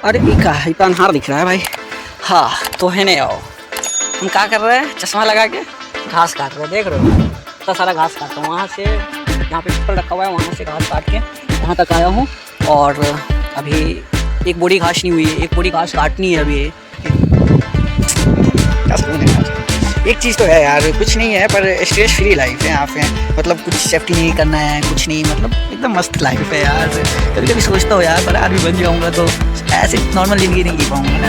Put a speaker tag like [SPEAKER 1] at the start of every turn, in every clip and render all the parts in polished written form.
[SPEAKER 1] अरे इतना अनहार दिख रहा है भाई। हाँ तो है नहीं आओ, हम क्या कर रहे हैं, चश्मा लगा के घास काट रहे हैं। देख रहे हो इतना सारा घास काटता हूँ, वहाँ से यहाँ पे चप्पल रखा हुआ है, वहाँ से घास काट के यहाँ तक आया हूँ। और अभी एक बोरी घास नहीं हुई है, एक बोरी घास काटनी है अभी। एक चीज़ तो है यार, कुछ नहीं है पर स्ट्रेस फ्री लाइफ है यहाँ पे। मतलब कुछ सेफ्टी नहीं करना है, कुछ नहीं, मतलब एकदम मस्त लाइफ है यार। कभी कभी सोचता हूँ यार पर आर्मी बन जाऊँगा तो ऐसे नॉर्मल ज़िंदगी नहीं जी पाऊँगा ना,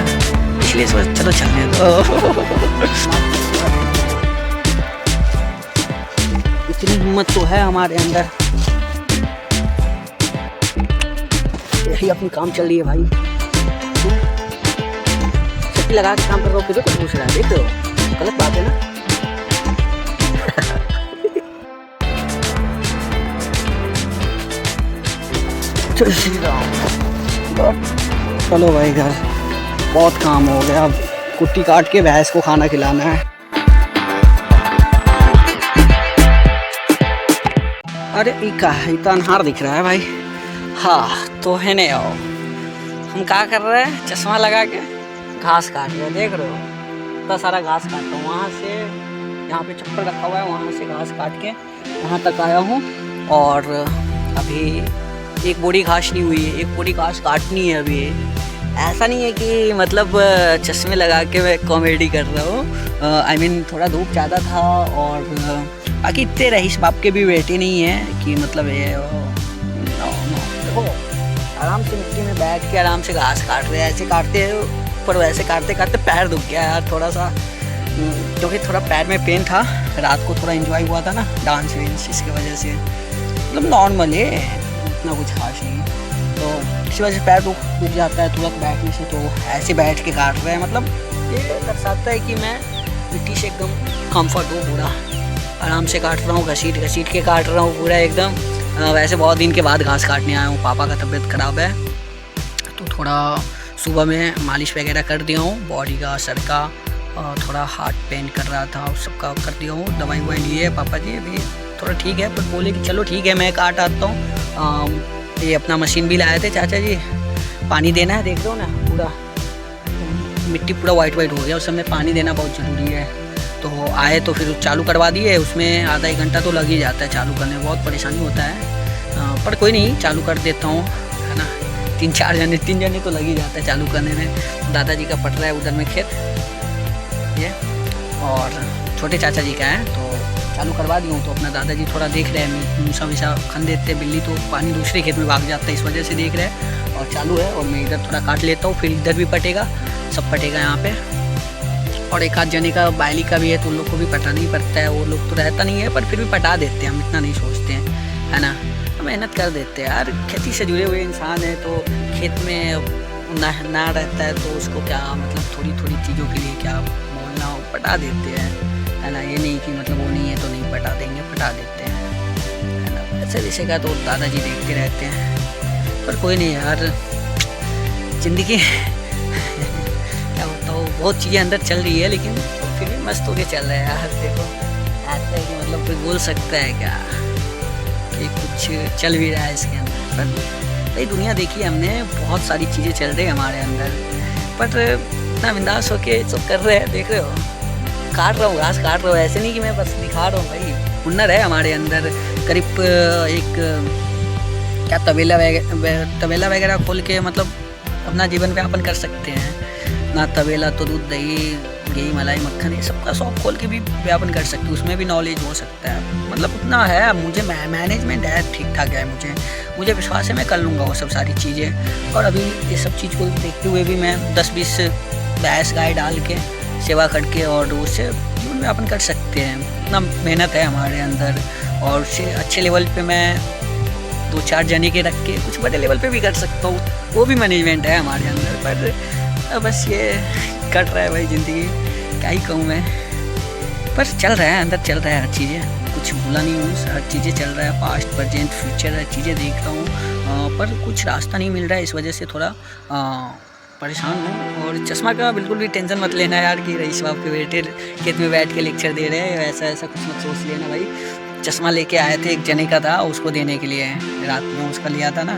[SPEAKER 1] इसलिए सोच चलो चलने दो। इतनी हिम्मत तो है हमारे अंदर, यही अपनी काम चल रही है भाई। सेफ्टी लगा के काम कर रहा हूँ, फिर कुछ पूछ रहा है, देख रहे हो गलत बात है ना। चलो भाई घर, बहुत काम हो गया, अब कुट्टी काट के भैंस को खाना खिलाना है। अरे इतना अनहार दिख रहा है भाई। हाँ तो है नहीं आओ, हम क्या कर रहे हैं, चश्मा लगा के घास काट रहे हैं। देख रहे हो इतना सारा घास काटता हूँ, वहाँ से यहाँ पे चप्पल रखा हुआ है, वहाँ से घास काट के यहाँ तक आया हूँ। और अभी एक बोरी घास नहीं हुई है, एक बोरी घास काटनी है अभी। ऐसा नहीं है कि मतलब चश्मे लगा के मैं कॉमेडी कर रहा हूँ, आई मीन थोड़ा धूप ज़्यादा था। और बाकी इतने रईस बाप के भी बेटे नहीं है कि मतलब ये देखो आराम से मिट्टी में बैठ के आराम से घास काट रहे हैं, ऐसे काटते हैं। पर वैसे काटते काटते पैर दुख गया यार थोड़ा सा, क्योंकि थोड़ा पैर में पेन था, रात को थोड़ा एंजॉय हुआ था ना डांस वेंस, इसकी वजह से मतलब नॉर्मल है, इतना कुछ खास नहीं। तो इसी वजह से पैर दुख जाता है तुरंत बैठने से, तो ऐसे बैठ के काट रहे हैं। मतलब ये दर्शाता है कि मैं मिट्टी से एकदम कम्फर्ट हूँ, पूरा आराम से काट रहा हूँ, घसीट के काट रहा हूँ पूरा एकदम। वैसे बहुत दिन के बाद घास काटने आया हूँ, पापा का तबीयत ख़राब है तो थोड़ा सुबह में मालिश वगैरह कर दिया हूँ, बॉडी का, सर का, और थोड़ा हार्ट पेन कर रहा था, उस सबका कर दिया हूँ। दवाई ववाई लिए पापा जी, अभी थोड़ा ठीक है। पर बोले कि चलो ठीक है मैं काट आता हूँ। ये अपना मशीन भी लाए थे चाचा जी, पानी देना है, देख रहे हो ना पूरा मिट्टी पूरा वाइट हो गया, उस समय पानी देना बहुत ज़रूरी है। तो आए तो फिर चालू करवा दिए, उसमें आधा एक घंटा तो लग ही जाता है चालू करने में, बहुत परेशानी होता है। पर कोई नहीं, चालू कर देता हूँ, है ना। 3 जने तो लग ही जाता है चालू करने में। दादाजी का पट रहा है उधर में खेत ये, और छोटे चाचा जी का है, तो चालू करवा दी हूँ। तो अपना दादाजी थोड़ा देख रहे हैं, मूसा वूसा खन देते, बिल्ली तो पानी दूसरे खेत में भाग जाता है, इस वजह से देख रहे हैं। और चालू है, और मैं इधर थोड़ा काट लेता हूँ, फिर इधर भी पटेगा, सब पटेगा यहाँ पे। और एक आध जने का बायली का भी है, तो उन लोग को भी पटाना ही पड़ता है। वो लोग तो रहता नहीं है, पर फिर भी पटा देते हैं, हम इतना नहीं सोचते हैं, है ना। मेहनत कर देते हैं यार, खेती से जुड़े हुए इंसान है, तो खेत में ना रहता है तो उसको क्या मतलब थोड़ी चीज़ों के लिए क्या बोलना हो, पटा देते हैं, है ना। ये नहीं कि मतलब वो नहीं है तो नहीं पटा देंगे, पटा देते हैं, है ना। ऐसे वैसे का तो दादाजी देखते रहते हैं। पर कोई नहीं यार, ज़िंदगी क्या होता हो, बहुत चीज़ें अंदर चल रही है, लेकिन फिर भी मस्त होके चल रहा है यार। देखो ऐसा है कि मतलब कोई बोल सकता है क्या कि कुछ चल भी रहा है इसके अंदर। पर भाई दुनिया देखी हमने, बहुत सारी चीज़ें चल रही है हमारे अंदर, पर इतना बिंदास होके सब कर रहे हैं। देख रहे हो काट रहा हूँ, घास काट रहा हूँ, ऐसे नहीं कि मैं बस दिखा रहा हूँ, भाई हुनर है हमारे अंदर। करीब एक क्या तबेला वगैरह खोल के मतलब अपना जीवन व्यापन कर सकते हैं ना। तबेला तो दूध दही घी मलाई मक्खन ये सबका शॉप खोल के भी व्यापन कर सकते हो, उसमें भी नॉलेज हो सकता है। मतलब उतना है मुझे, मैनेजमेंट है, ठीक ठाक है मुझे विश्वास है, मैं कर लूँगा वो सब सारी चीज़ें। और अभी ये सब चीज़ को देखते हुए भी मैं 10-20 भैंस गाय डाल के सेवा करके और उससे जीवन व्यापन कर सकते हैं। इतना मेहनत है हमारे अंदर, और उससे अच्छे लेवल पे मैं 2-4 जने के रख के कुछ बड़े लेवल पे भी कर सकता हूँ, वो भी मैनेजमेंट है हमारे अंदर। पर बस ये कट रहा है भाई ज़िंदगी, क्या ही कहूँ मैं। पर चल रहा है, अंदर चल रहा है हर चीज़ें, कुछ भूला नहीं हूँ, हर चीज़ें चल रहा है, पास्ट प्रेजेंट फ्यूचर हर चीज़ें देख रहा हूँ। पर कुछ रास्ता नहीं मिल रहा है, इस वजह से थोड़ा परेशान हूँ। और चश्मा का बिल्कुल भी टेंशन मत लेना यार कि रईस बाप के बेटे खेत में बैठ के लेक्चर दे रहे हैं, ऐसा कुछ मत सोच लेना भाई। चश्मा लेके आए थे, एक जने का था, उसको देने के लिए रात में उसका लिया था ना,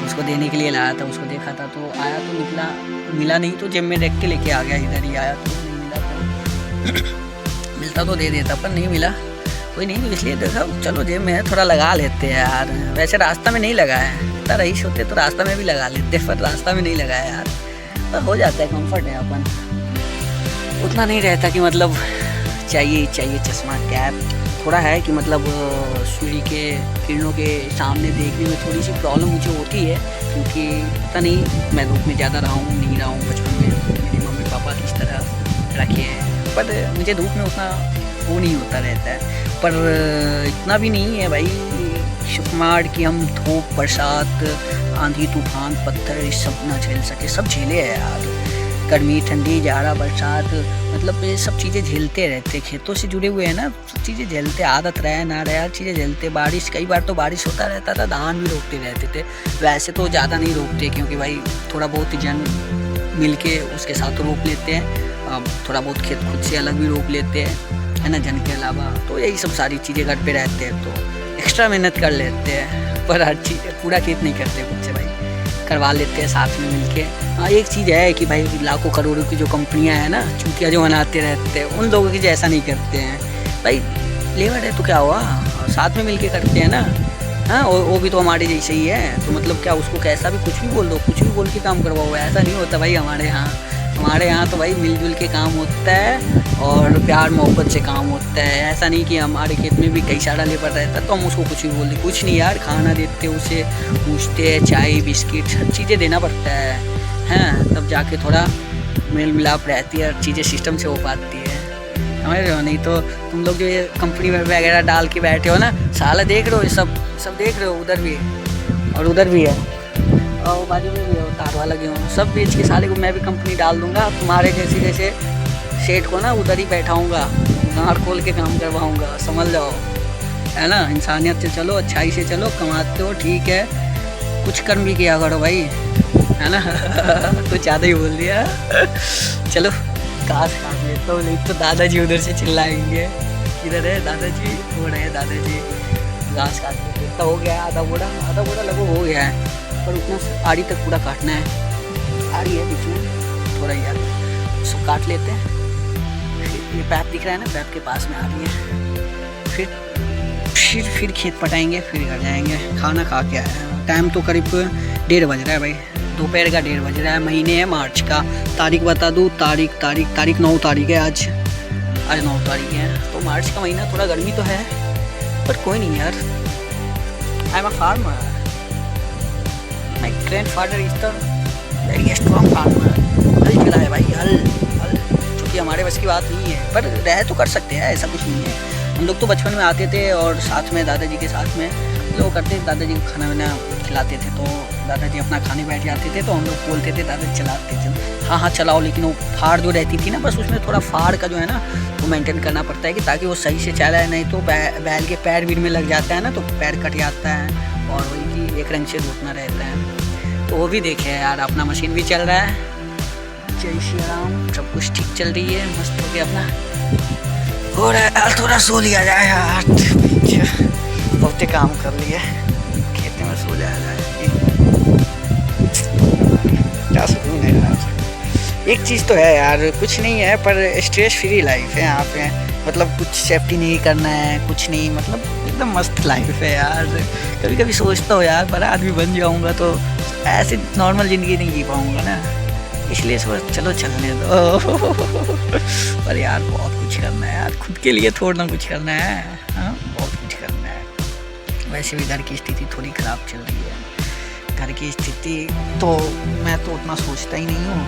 [SPEAKER 1] उसको देने के लिए लाया था, उसको देखा था तो आया तो निकला, मिला नहीं तो जेब में रख के लेके आ गया, इधर ही आया तो नहीं मिला तो मिलता तो दे देता, पर नहीं मिला, कोई नहीं, तो इसलिए देखा चलो जेब में है थोड़ा लगा लेते हैं यार। वैसे रास्ता में नहीं लगा है, इतना रईस होते तो रास्ता में भी लगा लेते, पर रास्ता में नहीं लगाया यार, पर हो जाता है, कंफर्ट है अपन, उतना नहीं रहता कि मतलब चाहिए चश्मा कैप। थोड़ा है कि मतलब सूर्य के किरणों के सामने देखने में थोड़ी सी प्रॉब्लम मुझे होती है, क्योंकि पता नहीं मैं धूप में ज़्यादा रहा हूँ नहीं रहा हूँ, बचपन में मेरी मम्मी पापा इस तरह रखे हैं, पर मुझे धूप में उतना वो नहीं होता रहता है। पर इतना भी नहीं है भाई शुमार कि हम धूप बरसात आंधी तूफान पत्थर ये सब ना झेल सके, सब झेले हैं यार, गर्मी ठंडी जाड़ा बरसात, मतलब ये सब चीज़ें झेलते रहते, खेतों से जुड़े हुए हैं ना, सब चीज़ें झेलते, आदत रहे ना रहे हर चीज़ें झेलते। बारिश कई बार तो बारिश होता रहता था, धान भी रोकते रहते थे, वैसे तो ज़्यादा नहीं रोकते क्योंकि भाई थोड़ा बहुत जन मिल के उसके साथ तो रोक लेते हैं, अब थोड़ा बहुत खेत खुद से अलग भी रोक लेते हैं, है ना, जन के अलावा, तो यही सब सारी चीज़ें घर पे रहते हैं तो एक्स्ट्रा मेहनत कर लेते हैं, पर हर चीज़ पूरा खेत नहीं करते खुद से भाई, करवा लेते हैं साथ में मिलके। हाँ एक चीज़ है कि भाई लाखों करोड़ों की जो कंपनियां हैं ना, चूतिया जो बनाते रहते हैं, उन लोगों की जैसा नहीं करते हैं भाई, लेबर है तो क्या हुआ, साथ में मिलके करते हैं ना, हाँ वो भी तो हमारे जैसे ही है, तो मतलब क्या उसको कैसा भी कुछ भी बोल दो, कुछ भी बोल के काम करवाओ, ऐसा नहीं होता भाई हमारे यहाँ तो भाई मिलजुल के काम होता है और प्यार मोहब्बत से काम होता है। ऐसा नहीं कि हमारे खेत में भी कई सारा लेबर रहता है तो हम उसको कुछ भी बोल दें, कुछ नहीं यार, खाना देते उसे, पूछते हैं, चाय बिस्किट सब चीज़ें देना पड़ता है, हैं तब जाके थोड़ा मेल मिलाप रहती है, हर चीज़ें सिस्टम से हो पाती है, समझ रहे हो। नहीं तो तुम लोग जो ये कंपनी वगैरह डाल के बैठे हो ना, साला देख रहे हो, ये सब देख रहे हो, उधर भी और उधर भी है और बाजू में भी है, तार वाला गेहूँ सब बेच के साले को मैं भी कंपनी डाल दूंगा, तुम्हारे जैसे सेठ को ना उधर ही बैठाऊंगा, गाँठ खोल के काम करवाऊंगा, समझ जाओ, है ना। इंसानियत से चलो, अच्छाई से चलो, कमाते हो ठीक है, कुछ कर्म भी किया करो भाई, है ना। कुछ ज़्यादा ही बोल दिया। चलो घास काट लेता हूँ, नहीं तो दादाजी उधर से चिल्लाएंगे, इधर है दादाजी, वो रहे दादाजी, घास काट लेते, इतना हो गया है, आधा बोरा लगभग हो गया है, पर उतना आड़ी तक पूरा काटना है, आड़ी है बीच में थोड़ा ही यार, उसको काट लेते हैं। ये पैप दिख रहा है ना, पैप के पास में आ रही है, फिर खेत पटाएंगे, फिर घर जाएंगे, खाना खा के आए। टाइम तो करीब 1:30 बज रहा है भाई, दोपहर का 1:30 बज रहा है। महीने है मार्च का, तारीख बता दूँ, तारीख 9 तारीख है, आज 9 तारीख है, तो मार्च का महीना, थोड़ा गर्मी तो है पर कोई नहीं यार, I am a farmer, my grandfather is the very strong farmer. हल चला है भाई, हल चूँकि हमारे बस की बात नहीं है, पर रह तो कर सकते हैं, ऐसा कुछ नहीं है। हम लोग तो बचपन में आते थे और साथ में दादाजी के साथ में लोग करते, दादाजी को खाना वाना खिलाते थे, तो दादाजी अपना खाने बैठ जाते थे, तो हम लोग बोलते थे दादाजी चलाते थे, हाँ चलाओ, लेकिन वो फाड़ जो रहती थी ना, बस उसमें थोड़ा फाड़ का जो है ना वो मेंटेन करना पड़ता है कि ताकि वो सही से चलाए, नहीं तो बैल के पैर बीर में लग जाता है ना, तो पैर कट जाता है और वही कि एक रंग से धोतना रहता है। तो वो भी देखे यार, अपना मशीन भी चल रहा है, जय श्री राम, सब कुछ ठीक चल रही है, मस्त हो गया अपना, हो रहा है यार, थोड़ा सो लिया जाए यार, बहुत काम कर लिए, खेत में सो जाया जाए, क्या सुकून है यार। एक चीज़ तो है यार, कुछ नहीं है पर स्ट्रेस फ्री लाइफ है यहाँ पे, मतलब कुछ सेफ्टी नहीं करना है, कुछ नहीं, मतलब एकदम मस्त लाइफ है यार। कभी कभी सोचता हूँ यार, बड़ा आदमी बन जाऊँगा तो ऐसे नॉर्मल ज़िंदगी नहीं जी पाऊँगा ना, इसलिए सोच चलो चलने दो। पर यार बहुत कुछ करना है यार, खुद के लिए थोड़ा ना कुछ करना है, हाँ बहुत कुछ करना है। वैसे भी घर की स्थिति थोड़ी ख़राब चल रही है, घर की स्थिति तो मैं तो उतना सोचता ही नहीं हूँ,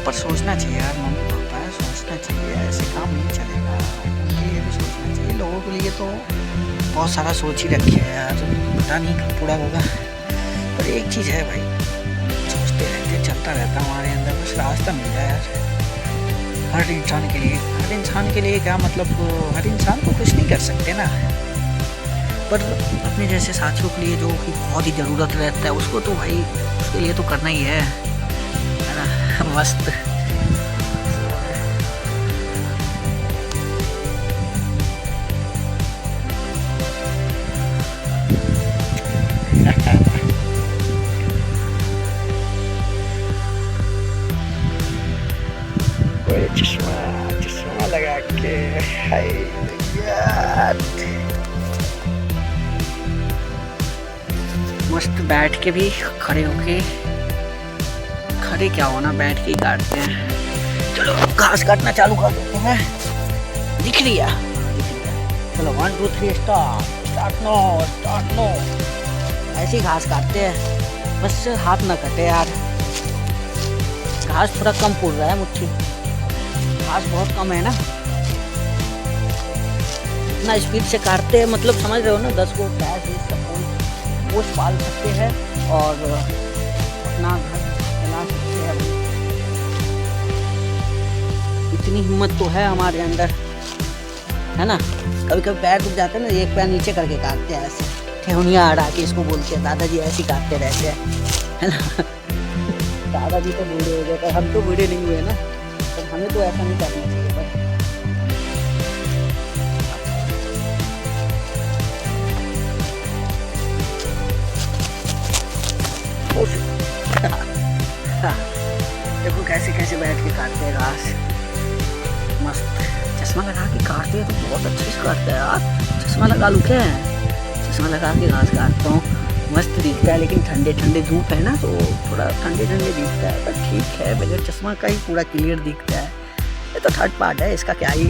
[SPEAKER 1] पर सोचना चाहिए यार, मम्मी पापा है, सोचना चाहिए, ऐसे काम नहीं चलेगा, उनके लिए भी सोचना चाहिए, लोगों के लिए तो बहुत सारा सोच ही रखे है यार, पता नहीं कब पूरा होगा। पर एक चीज़ है भाई, सोचते रहते, चलता रहता हमारे अंदर, बस रास्ता मिल जाए यार, हर इंसान के लिए क्या मतलब, हर इंसान को कुछ नहीं कर सकते ना, पर अपने जैसे साथियों के लिए जो कि बहुत ही ज़रूरत रहता है, उसको तो भाई उसके लिए तो करना ही है ना। मस्त कोई चश्मा चश्मा लगा के। हाय यार, मस्त बैठ के भी, खड़े होके, खड़े क्या होना, बैठ के ही काटते हैं। चलो घास काटना चालू कर देते हैं। दिख रही है, चलो 1 2 3 स्टार्ट नो। ऐसे ही घास काटते हैं, बस हाथ ना कटे यार। घास थोड़ा कम पुड़ रहा है मुट्ठी, घास बहुत कम है ना। इतना स्पीड से काटते हैं, मतलब समझ रहे हो ना, 10 को भैंस पोष पाल सकते हैं और अपना घर चला सकते हैं। इतनी हिम्मत तो है हमारे अंदर, है ना। कभी कभी पैर दुख जाते हैं ना, एक पैर नीचे करके काटते हैं ऐसे, ठेहुनिया अड़ा के इसको बोलते हैं। दादाजी ऐसे काटते रहते हैं, है ना। दादाजी तो बूढ़े हो गए, पर हम तो बूढ़े नहीं हुए ना, तो हमें तो ऐसा नहीं करना चाहिए। देखो कैसे कैसे बैठ के काटते हैं घास, मस्त। चश्मा लगा के काटते हैं तो बहुत अच्छे से काटते हैं यार। चश्मा लगा लूँ क्या, चश्मा लगा के घास काटता हूँ, मस्त दिखता है। लेकिन ठंडे ठंडे धूप है ना, तो थोड़ा ठंडे ठंडे दिखता है, पर ठीक है, बगैर चश्मा का ही पूरा क्लियर दिखता है। ये तो थर्ड पार्ट है इसका, क्या ही।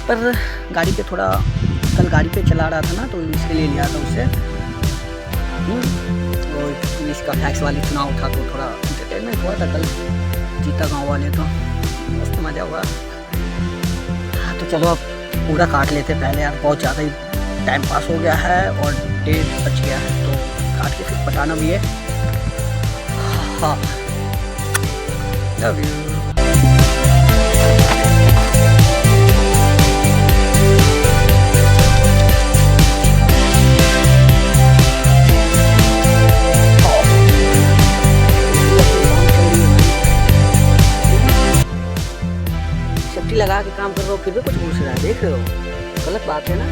[SPEAKER 1] पर गाड़ी पे थोड़ा, कल गाड़ी पे चला रहा था ना, तो इसके लिए लिया था उसे। और इसका टैक्स वाली चुनाव था, तो थोड़ा एंटरटेनमेंट हुआ था कल, जीता गाँव वाले, तो मस्त मज़ा हुआ। हाँ तो चलो अब पूरा काट लेते पहले यार, बहुत ज़्यादा ही टाइम पास हो गया है और 1:30 बज गया है, तो काट के फिर पटाना भी है। हाँ, लव यू। सेफ्टी लगा के काम कर रहे हो, फिर भी कुछ घुस रहा है, देख रहे हो, गलत बात है ना।